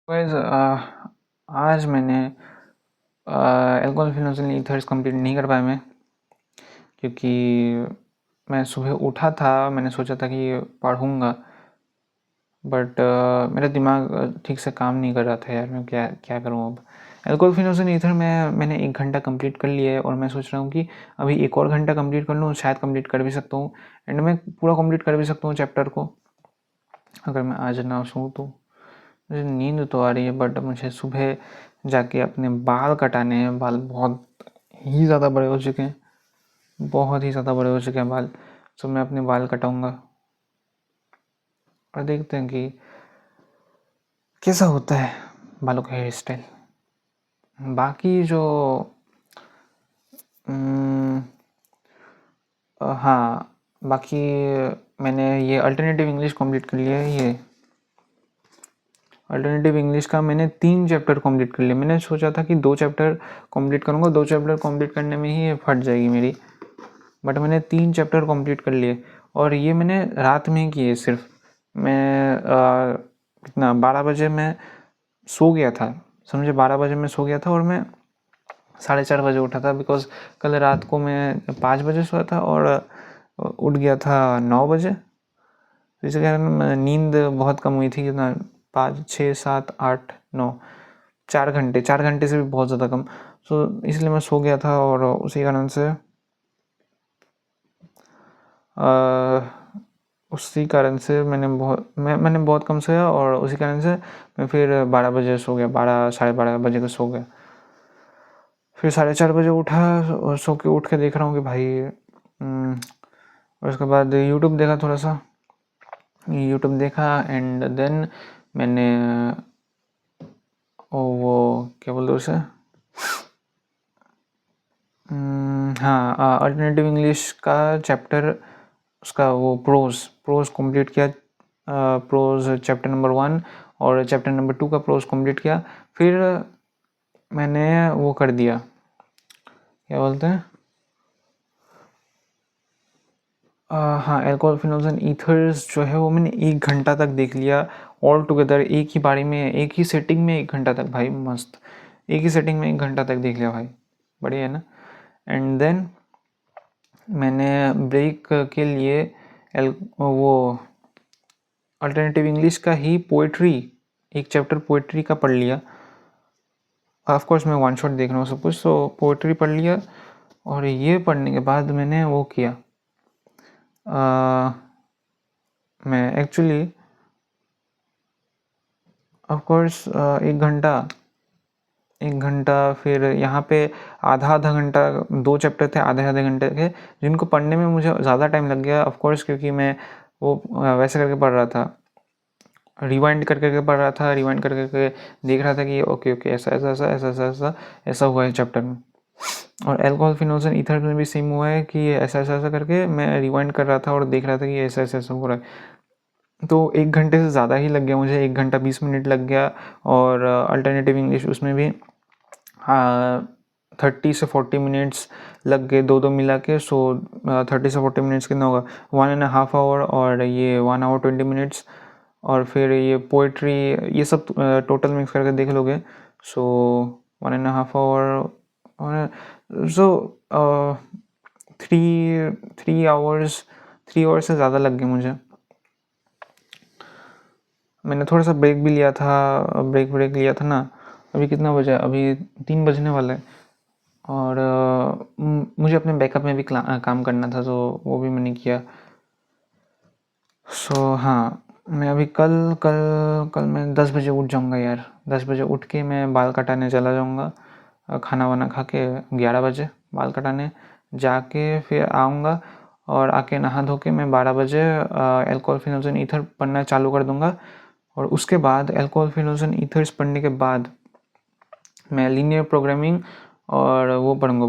Guys आज मैंने alcohol phenolic ethers complete नहीं कर पाया मैं, क्योंकि मैं सुबह उठा था। मैंने सोचा था कि पढ़ूंगा, बट मेरा दिमाग ठीक से काम नहीं कर रहा था यार। मैं क्या क्या करूँ अब। एल्कोहल फिनोलिक ईथर में मैंने 1 घंटा कंप्लीट कर लिया है और मैं सोच रहा हूँ कि अभी 1 और घंटा कंप्लीट कर लूँ, शायद कंप्लीट कर भी सकता हूँ। एंड मैं पूरा कंप्लीट कर भी सकता हूँ चैप्टर को, अगर मैं आज ना सोऊँ तो। मुझे नींद तो आ रही है, बट मुझे सुबह जाके अपने बाल कटाने हैं। बाल बहुत ही ज़्यादा बड़े हो चुके हैं, बहुत ही ज़्यादा बड़े हो चुके हैं बाल। तो मैं अपने बाल कटाऊंगा और देखते हैं कि कैसा होता है बालों का हेयर स्टाइल। बाकी जो हाँ, बाकी मैंने ये अल्टरनेटिव इंग्लिश कंप्लीट कर लिया है। ये अल्टरनेटिव इंग्लिश का मैंने 3 चैप्टर कंप्लीट कर लिए। मैंने सोचा था कि 2 चैप्टर कंप्लीट करूँगा, 2 चैप्टर कंप्लीट करने में ही फट जाएगी मेरी, बट मैंने 3 चैप्टर कंप्लीट कर लिए। और ये मैंने रात में ही किए सिर्फ। मैं कितना 12 बजे मैं सो गया था, समझे। 12 बजे मैं सो गया था और मैं 4:30 बजे उठा था, बिकॉज कल रात को मैं 5 बजे सोया था और उठ गया था 9 बजे। तो इसी कारण नींद बहुत कम हुई थी। कितना 5 6 7 8 9 4 घंटे से भी बहुत ज़्यादा कम। सो इसलिए मैं सो गया था और उसी कारण से मैंने बहुत कम सोया और उसी कारण से मैं फिर 12 बजे सो गया, 12 साढ़े 12 बजे को सो गया। फिर 4:30 बजे उठा और सो के उठ के देख रहा हूँ कि भाई और उसके बाद यूट्यूब देखा, थोड़ा सा यूट्यूब देखा। एंड देन मैंने वो क्या बोलते उसे, हाँ, अल्टरनेटिव इंग्लिश का चैप्टर, उसका वो प्रोज कंप्लीट किया। प्रोज चैप्टर नंबर 1 और चैप्टर नंबर 2 का प्रोज कंप्लीट किया। फिर मैंने वो कर दिया, क्या बोलते हैं, हाँ, एल्कोहल फिनोल्स एंड ईथर्स जो है वो मैंने 1 घंटा तक देख लिया ऑल टुगेदर। एक ही बारी में, एक ही सेटिंग में 1 घंटा तक, भाई मस्त। एक ही सेटिंग में 1 घंटा तक देख लिया भाई, बढ़िया है ना। एंड देन मैंने ब्रेक के लिए वो अल्टरनेटिव इंग्लिश का ही पोइट्री, एक चैप्टर पोइट्री का पढ़ लिया। ऑफ कोर्स मैं वन शॉट देख रहा हूँ सब कुछ, तो पोइट्री पढ़ लिया। और ये पढ़ने के बाद मैंने वो किया, मैं एक्चुअली ऑफ कोर्स 1 घंटा फिर यहाँ पे आधा घंटा, 2 चैप्टर थे आधे घंटे के, जिनको पढ़ने में मुझे ज़्यादा टाइम लग गया ऑफ कोर्स, क्योंकि मैं वो वैसे करके पढ़ रहा था, रिवाइंड कर करके पढ़ रहा था, रिवाइंड कर करके देख रहा था कि ओके ओके ऐसा ऐसा ऐसा ऐसा ऐसा ऐसा ऐसा हुआ है चैप्टर में। और एल्कोहल फिनोल्स एंड ईथर में भी सेम हुआ है कि ऐसा ऐसा ऐसा करके मैं रिवाइंड कर रहा था और देख रहा था कि ऐसा ऐसा ऐसा हो रहा है। तो 1 घंटे से ज़्यादा ही लग गया मुझे, 1 घंटा 20 मिनट लग गया। और अल्टरनेटिव इंग्लिश उसमें भी 30 से 40 मिनट्स लग गए, दो मिला के। सो 30 से 40 मिनट्स कितना होगा, 1.5 आवर और ये 1 आवर 20 मिनट्स। और फिर ये पोइट्री, ये सब टोटल मिक्स करके देख लोगे। सो 1.5 आवर, सो 3 आवर्स से ज़्यादा लग गए मुझे। मैंने थोड़ा सा ब्रेक भी लिया था, ब्रेक लिया था ना। अभी कितना बजा, अभी 3 बजने वाला है। और मुझे अपने बैकअप में भी काम करना था, तो वो भी मैंने किया। सो हाँ, मैं अभी कल मैं 10 बजे उठ जाऊँगा यार। 10 बजे उठ के मैं बाल कटाने चला जाऊँगा, खाना वाना खा के 11 बजे बाल कटाने जाके फिर आऊँगा। और आके नहा धो के मैं 12 बजे एल्कोहल फिनोल्स एंड ईथर पढ़ना चालू कर दूँगा। और उसके बाद एल्कोहल फिनोल्स एंड ईथर्स पढ़ने के बाद मैं लीनियर प्रोग्रामिंग और वो पढ़ूँगा,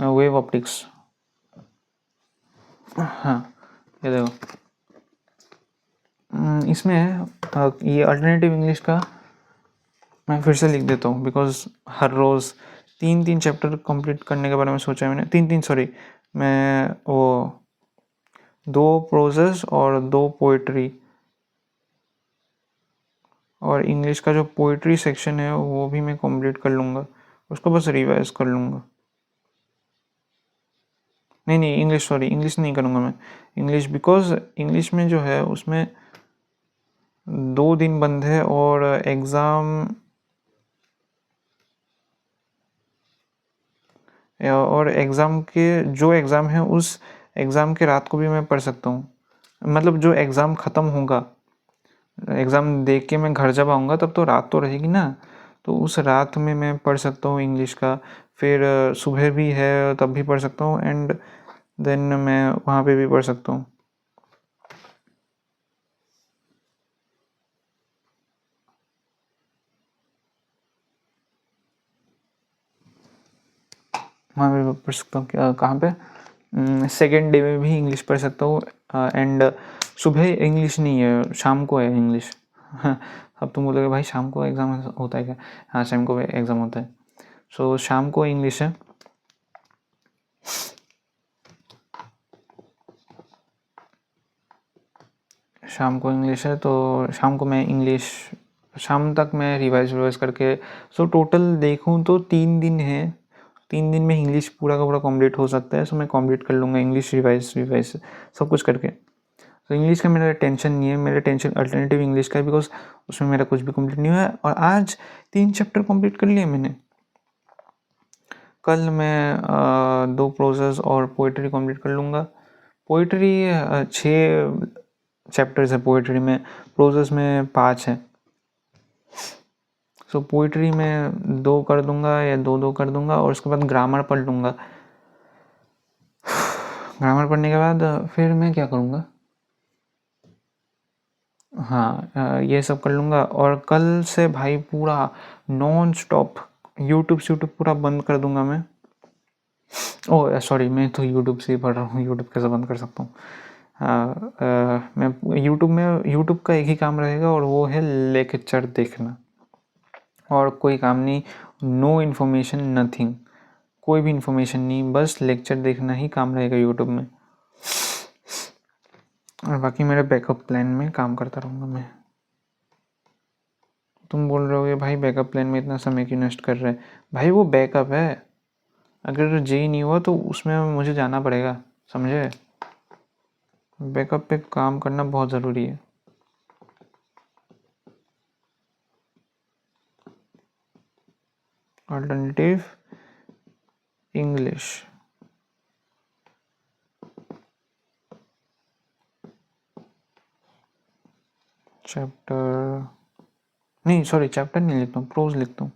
वेव ऑप्टिक्स। हाँ, ये देखो, इसमें ये अल्टरनेटिव इंग्लिश का मैं फिर से लिख देता हूँ, बिकॉज हर रोज़ 3 चैप्टर कंप्लीट करने के बारे में सोचा है मैंने। 3 सॉरी, मैं वो 2 प्रोजेस और 2 पोइट्री, और इंग्लिश का जो पोइट्री सेक्शन है वो भी मैं कंप्लीट कर लूँगा, उसको बस रिवाइज कर लूँगा। नहीं इंग्लिश, सॉरी इंग्लिश नहीं करूँगा मैं इंग्लिश, बिकॉज इंग्लिश में जो है उसमें 2 दिन बंद है और एग्ज़ाम के जो एग्ज़ाम है उस एग्ज़ाम के रात को भी मैं पढ़ सकता हूँ। मतलब जो एग्ज़ाम ख़त्म होगा, एग्ज़ाम दे के मैं घर जब आऊँगा तब तो रात तो रहेगी ना, तो उस रात में मैं पढ़ सकता हूँ इंग्लिश का। फिर सुबह भी है तब भी पढ़ सकता हूँ, एंड देन मैं वहाँ पे भी पढ़ सकता हूँ। वहाँ पे पढ़ सकता हूँ। कहाँ पे? सेकेंड डे में भी इंग्लिश पढ़ सकता हूँ, एंड सुबह इंग्लिश नहीं है, शाम को है इंग्लिश। अब तुम बोलोगे भाई शाम को एग्ज़ाम होता है क्या? हाँ, शाम को एग्ज़ाम होता है। सो शाम को इंग्लिश है। शाम को इंग्लिश है तो शाम को मैं इंग्लिश शाम तक मैं रिवाइज करके, सो टोटल देखूँ तो 3 दिन है। 3 दिन में इंग्लिश पूरा का पूरा कंप्लीट हो सकता है, सो मैं कंप्लीट कर लूँगा इंग्लिश रिवाइज सब कुछ करके। तो इंग्लिश का मेरा टेंशन नहीं है, मेरा टेंशन अल्टरनेटिव इंग्लिश का है, बिकॉज उसमें मेरा कुछ भी कंप्लीट नहीं हुआ है। और आज 3 चैप्टर कंप्लीट कर लिए मैंने। कल मैं 2 प्रोजेस और पोइट्री कंप्लीट कर लूँगा। पोइट्री 6 चैप्टर्स है पोइट्री में, प्रोजेस में 5 है। सो पोइट्री में 2 कर दूंगा या 2 कर दूंगा, और उसके बाद ग्रामर पढ़ लूँगा। ग्रामर पढ़ने के बाद फिर मैं क्या करूँगा? हाँ, ये सब कर लूँगा। और कल से भाई पूरा नॉन स्टॉप यूट्यूब पूरा बंद कर दूंगा मैं। ओह सॉरी, मैं तो यूट्यूब से ही पढ़ रहा हूँ, यूट्यूब कैसे बंद कर सकता हूँ? मैं यूट्यूब का एक ही काम रहेगा, और वो है लेक्चर देखना, और कोई काम नहीं। नो इन्फॉर्मेशन, नथिंग, कोई भी इन्फॉर्मेशन नहीं, बस लेक्चर देखना ही काम रहेगा यूट्यूब में। और बाकी मेरे बैकअप प्लान में काम करता रहूँगा मैं। तुम बोल रहे होगे भाई बैकअप प्लान में इतना समय क्यों नष्ट कर रहे हैं? भाई वो बैकअप है, अगर जेई नहीं हुआ तो उसमें मुझे जाना पड़ेगा, समझे? बैकअप पे काम करना बहुत ज़रूरी है। अल्टरनेटिव इंग्लिश चैप्टर नहीं, सॉरी चैप्टर नहीं लिखता हूँ, प्रोज लिखता हूँ।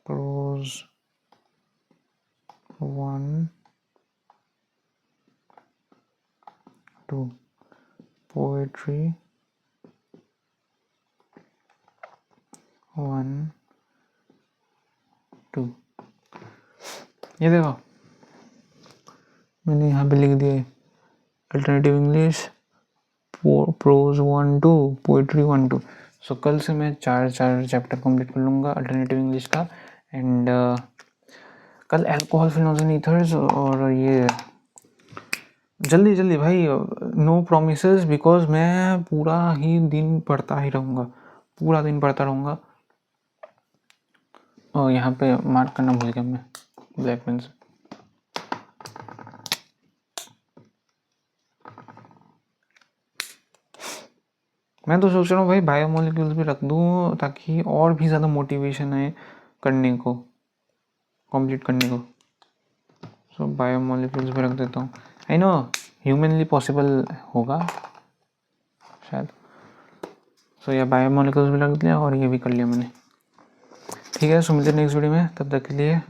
Prose 1 2, poetry 1 2। ये देखो मैंने यहाँ पे लिख दिया है अल्टरनेटिव इंग्लिश प्रोज 1 2, पोएट्री 1 2। सो कल से मैं 4 चैप्टर कंप्लीट कर लूँगा अल्टरनेटिव इंग्लिश का। एंड कल अल्कोहल फिनोल ईथर्स, और ये जल्दी भाई, नो प्रोमिसेस, बिकॉज मैं पूरा ही दिन पढ़ता ही रहूँगा, पूरा दिन पढ़ता रहूँगा। और यहाँ पे मार्क करना भूल गया मैं ब्लैक पेन से। मैं तो सोच रहा हूँ भाई बायोमोलिक्यूल्स भी रख दूँ, ताकि और भी ज़्यादा मोटिवेशन है करने को, कंप्लीट करने को। सो बायोमोलिक्यूल्स भी रख देता हूँ। आई नो ह्यूमनली पॉसिबल होगा शायद। सो ये बायोमोलिक्यूल्स भी रख दिया और ये भी कर लिया मैंने। ठीक है, सो मिलते हैं नेक्स्ट वीडियो में, तब तक के लिए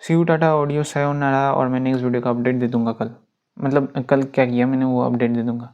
सी यू, टाटा, ऑडियो सायोनारा। और मैं नेक्स्ट वीडियो का अपडेट दे दूँगा कल, मतलब कल क्या किया मैंने वो अपडेट दे दूँगा।